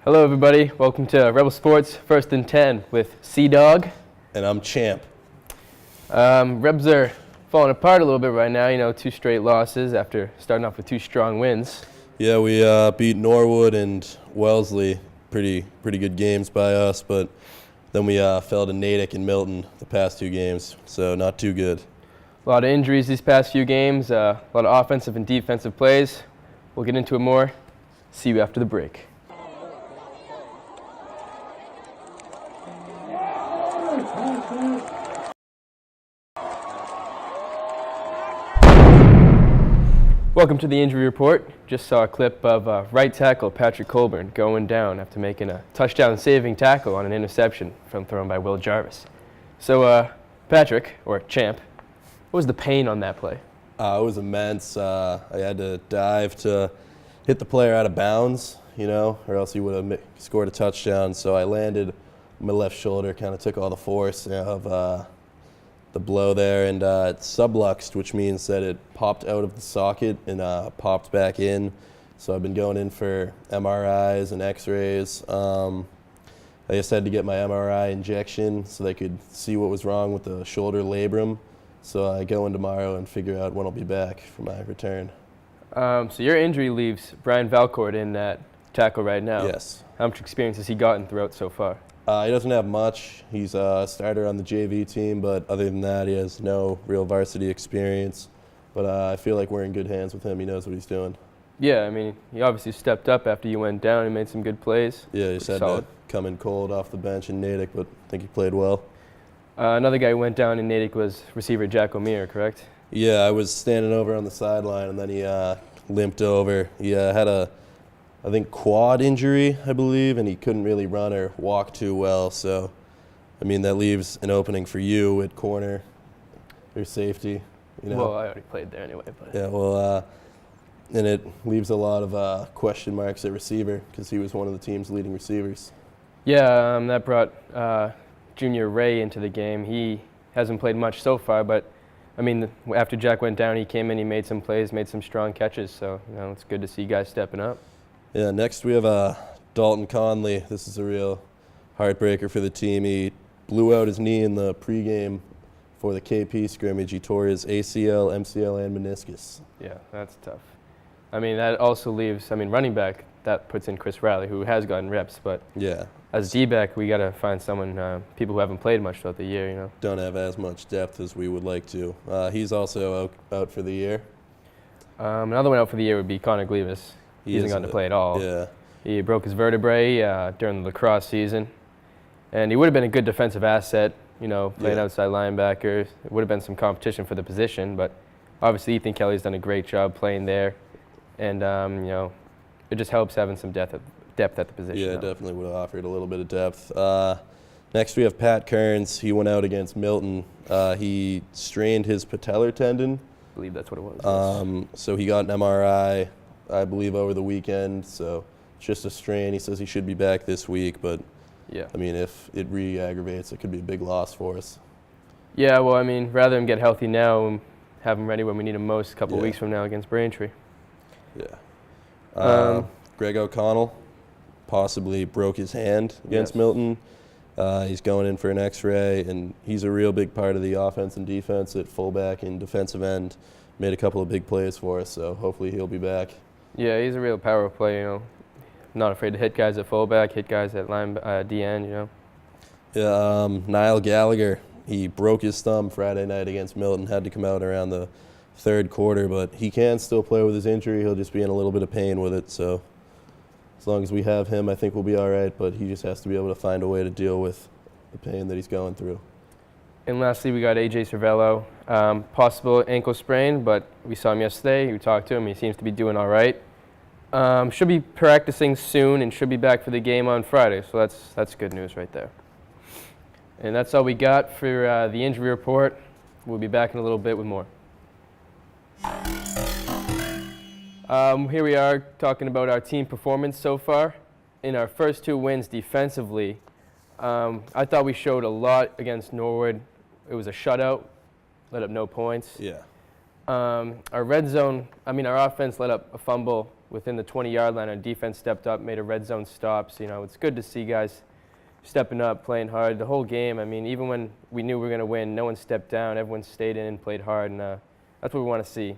Hello, everybody. Welcome to Rebel Sports First and 10 with C-Dog. And I'm Champ. Rebs are falling apart a little bit right now. You know, 2 straight losses after starting off with 2 strong wins. Yeah, we beat Norwood and Wellesley. Pretty good games by us, but then we fell to Natick and Milton the past 2 games, so not too good. A lot of injuries these past few games, a lot of offensive and defensive plays. We'll get into it more. See you after the break. Welcome to the injury report. Just saw a clip of right tackle Patrick Colburn going down after making a touchdown-saving tackle on an interception thrown by Will Jarvis. So, Patrick, or Champ, what was the pain on that play? It was immense. I had to dive to hit the player out of bounds, or else he would have scored a touchdown. So I landed on my left shoulder, kind of took all the force of the blow there, and it subluxed, which means that it popped out of the socket and popped back in. So I've been going in for MRIs and x-rays. I just had to get my MRI injection so they could see what was wrong with the shoulder labrum. So I go in tomorrow and figure out when I'll be back for my return. So your injury leaves Brian Valcourt in that tackle right now. Yes. How much experience has he gotten throughout so far? He doesn't have much. He's a starter on the JV team, but other than that, he has no real varsity experience. But I feel like we're in good hands with him. He knows what he's doing. Yeah, I mean, he obviously stepped up after you went down and made some good plays. Yeah, he said to come in cold off the bench in Natick, but I think he played well. Another guy who went down in Natick was receiver Jack O'Meara, correct? Yeah, I was standing over on the sideline, and then he limped over. He had I think quad injury, I believe, and he couldn't really run or walk too well. So, I mean, that leaves an opening for you at corner, your safety. Well, I already played there anyway. But yeah, well, and it leaves a lot of question marks at receiver because he was one of the team's leading receivers. Yeah, that brought Junior Ray into the game. He hasn't played much so far, but I mean, after Jack went down, he came in, he made some plays, made some strong catches. So, it's good to see guys stepping up. Yeah, next we have Dalton Conley. This is a real heartbreaker for the team. He blew out his knee in the pregame for the KP scrimmage. He tore his ACL, MCL, and meniscus. Yeah, that's tough. I mean, that also leaves, running back, that puts in Chris Riley, who has gotten reps, but yeah, as D-back, we got to find someone, people who haven't played much throughout the year, Don't have as much depth as we would like to. He's also out for the year. Another one out for the year would be Connor Gleavis. He hasn't gotten to play at all. Yeah. He broke his vertebrae during the lacrosse season, and he would have been a good defensive asset, playing outside linebacker. It would have been some competition for the position, but obviously Ethan Kelly's done a great job playing there, and, it just helps having some depth at the position. Yeah, definitely would have offered a little bit of depth. Next we have Pat Kearns. He went out against Milton. He strained his patellar tendon. I believe that's what it was. So he got an MRI, I believe, over the weekend. So it's just a strain. He says he should be back this week, but yeah, if it re-aggravates, it could be a big loss for us. Yeah, well, rather than get healthy now and have him ready when we need him most a couple of weeks from now against Braintree. Yeah. Greg O'Connell possibly broke his hand against Milton. He's going in for an x-ray, and he's a real big part of the offense and defense at fullback and defensive end. Made a couple of big plays for us, so hopefully he'll be back. Yeah, he's a real power player, Not afraid to hit guys at fullback, hit guys at DN, Yeah, Niall Gallagher, he broke his thumb Friday night against Milton, had to come out around the 3rd quarter, but he can still play with his injury. He'll just be in a little bit of pain with it, so as long as we have him, I think we'll be all right, but he just has to be able to find a way to deal with the pain that he's going through. And lastly, we got AJ Cervello, possible ankle sprain, but we saw him yesterday. We talked to him. He seems to be doing all right. Should be practicing soon and should be back for the game on Friday. So that's good news right there. And that's all we got for the injury report. We'll be back in a little bit with more. Here we are talking about our team performance so far. In our first 2 wins defensively, I thought we showed a lot against Norwood. It was a shutout, let up no points. Yeah. Our red zone, our offense let up a fumble within the 20-yard line. Our defense stepped up, made a red zone stop. So, it's good to see guys stepping up, playing hard the whole game. Even when we knew we were going to win, no one stepped down. Everyone stayed in and played hard, and that's what we want to see.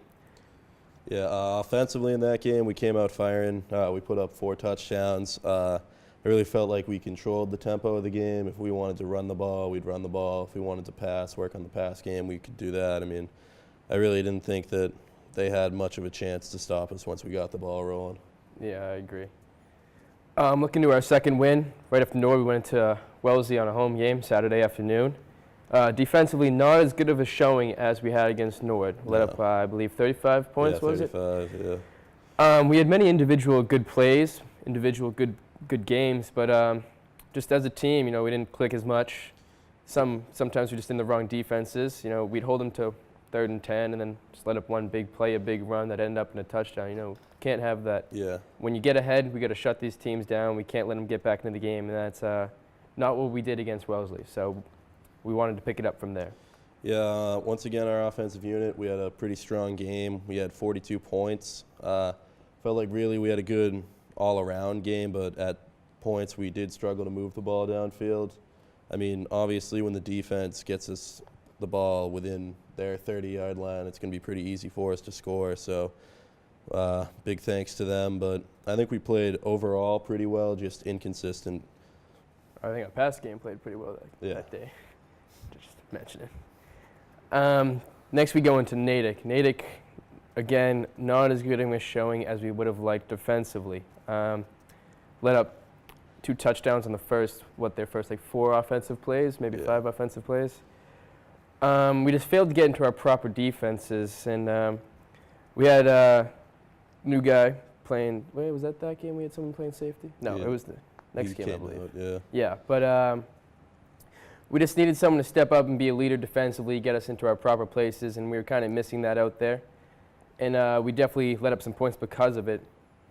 Yeah, offensively in that game, we came out firing. We put up 4 touchdowns. I really felt like we controlled the tempo of the game. If we wanted to run the ball, we'd run the ball. If we wanted to pass, work on the pass game, we could do that. I really didn't think that they had much of a chance to stop us once we got the ball rolling. Yeah, I agree. Looking to our second win, right after Norwood, we went into Wellesley on a home game Saturday afternoon. Defensively, not as good of a showing as we had against Norwood. Let up, I believe, 35 points, was it? 35, yeah. We had many individual good plays, individual good games, but just as a team, we didn't click as much. Sometimes we're just in the wrong defenses. We'd hold them to 3rd and 10 and then just let up one big play, a big run that ended up in a touchdown. Can't have that. Yeah. When you get ahead, we got to shut these teams down. We can't let them get back into the game, and that's not what we did against Wellesley. So we wanted to pick it up from there. Yeah, once again, our offensive unit, we had a pretty strong game. We had 42 points. Felt like really we had a good all-around game, but at points we did struggle to move the ball downfield. Obviously when the defense gets us the ball within their 30-yard line, it's going to be pretty easy for us to score. So big thanks to them. But I think we played overall pretty well, just inconsistent. I think our pass game played pretty well that day. Just mention it. Next we go into Natick. Natick, again, not as good of a showing as we would have liked defensively. Let up 2 touchdowns on their first 4 offensive plays, maybe 5 offensive plays. We just failed to get into our proper defenses, and we had a new guy playing. Wait, was that game we had someone playing safety? No, it was the next game, I believe. Yeah, but we just needed someone to step up and be a leader defensively, get us into our proper places, and we were kind of missing that out there. And we definitely let up some points because of it.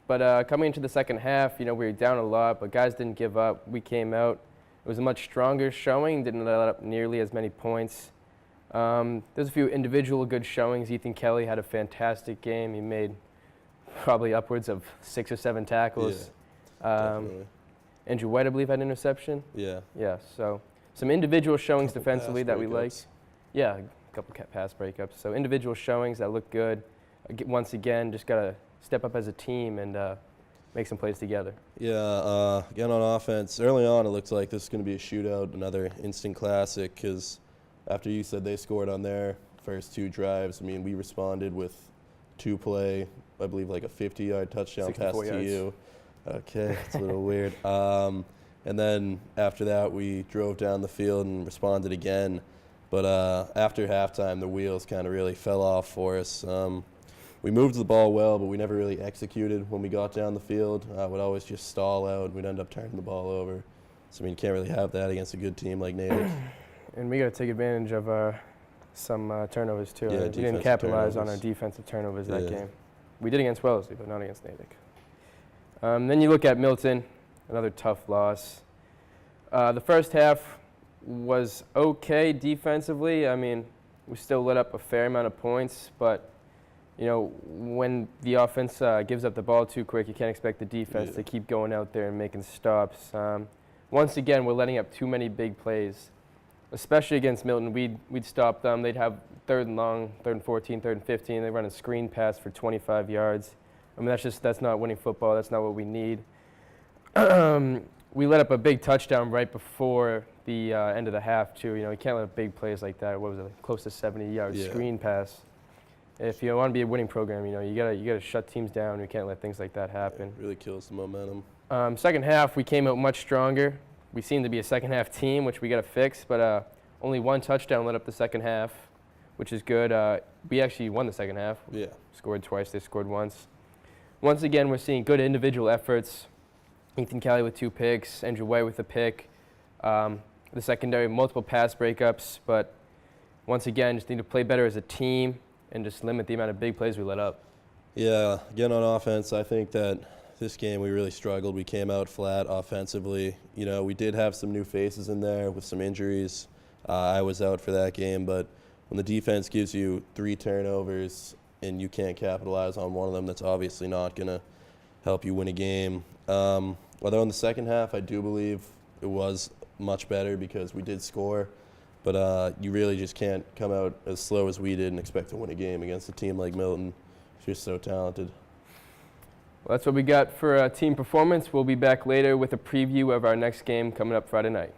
But coming into the second half, we were down a lot, but guys didn't give up. We came out. It was a much stronger showing, didn't let up nearly as many points. There's a few individual good showings. Ethan Kelly had a fantastic game. He made probably upwards of 6 or 7 tackles. Yeah, Andrew White, I believe, had an interception. Yeah. Yeah, so some individual showings defensively that we breakups. liked. Yeah, a couple pass breakups. So individual showings that look good. Once again, just got to step up as a team and make some plays together. Yeah, again on offense, early on it looked like this is going to be a shootout, another instant classic, because after you said they scored on their first 2 drives, we responded with 2 play, I believe like a 50-yard touchdown pass to yards. you. Okay, it's a little weird. And then after that, we drove down the field and responded again. But after halftime, the wheels kind of really fell off for us. We moved the ball well, but we never really executed when we got down the field. We'd always just stall out. We'd end up turning the ball over. So, you can't really have that against a good team like Natick. And we got to take advantage of some turnovers, too. Yeah, We didn't capitalize on turnovers. our defensive turnovers that game. We did against Wellesley, but not against Natick. Then you look at Milton, another tough loss. The first half was okay defensively. We still let up a fair amount of points, but when the offense gives up the ball too quick, you can't expect the defense to keep going out there and making stops. Once again, we're letting up too many big plays, especially against Milton. We'd stop them. They'd have 3rd and long, 3rd and 14, 3rd and 15. They run a screen pass for 25 yards. That's not winning football. That's not what we need. We let up a big touchdown right before the end of the half, too. You can't let up big plays like that. What was it, close to 70-yard screen pass? If you want to be a winning program, you gotta shut teams down. We can't let things like that happen. It really kills the momentum. Second half, we came out much stronger. We seem to be a second half team, which we got to fix, but only 1 touchdown led up the second half, which is good. We actually won the second half. Yeah. Scored twice, they scored once. Once again, we're seeing good individual efforts. Ethan Kelly with 2 picks, Andrew White with a pick. The secondary, multiple pass breakups, but once again, just need to play better as a team and just limit the amount of big plays we let up. Yeah, again on offense, I think that this game we really struggled. We came out flat offensively. We did have some new faces in there with some injuries. I was out for that game, but when the defense gives you 3 turnovers and you can't capitalize on one of them, that's obviously not going to help you win a game. Although in the second half, I do believe it was much better because we did score. But you really just can't come out as slow as we did and expect to win a game against a team like Milton. It's just so talented. Well, that's what we got for team performance. We'll be back later with a preview of our next game coming up Friday night.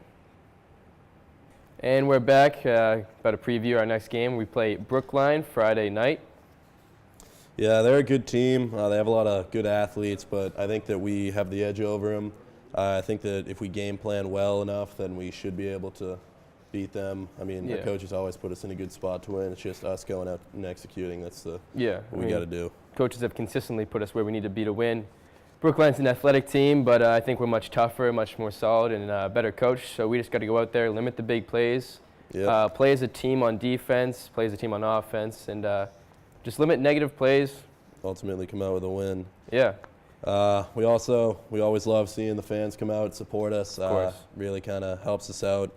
And we're back about to preview our next game. We play Brookline Friday night. Yeah, they're a good team. They have a lot of good athletes, but I think that we have the edge over them. I think that if we game plan well enough, then we should be able to beat them. I mean, the coaches always put us in a good spot to win. It's just us going out and executing. That's what we got to do. Coaches have consistently put us where we need to be to win. Brookline's an athletic team, but I think we're much tougher, much more solid, and a better coach. So we just got to go out there, limit the big plays, play as a team on defense, play as a team on offense, and just limit negative plays. Ultimately come out with a win. Yeah. We always love seeing the fans come out and support us. Of course. Really kind of helps us out,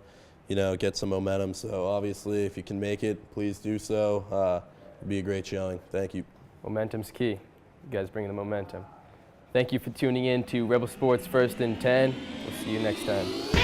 get some momentum. So obviously, if you can make it, please do so. It'd be a great showing. Thank you. Momentum's key. You guys bring the momentum. Thank you for tuning in to Rebel Sports First and 10. We'll see you next time.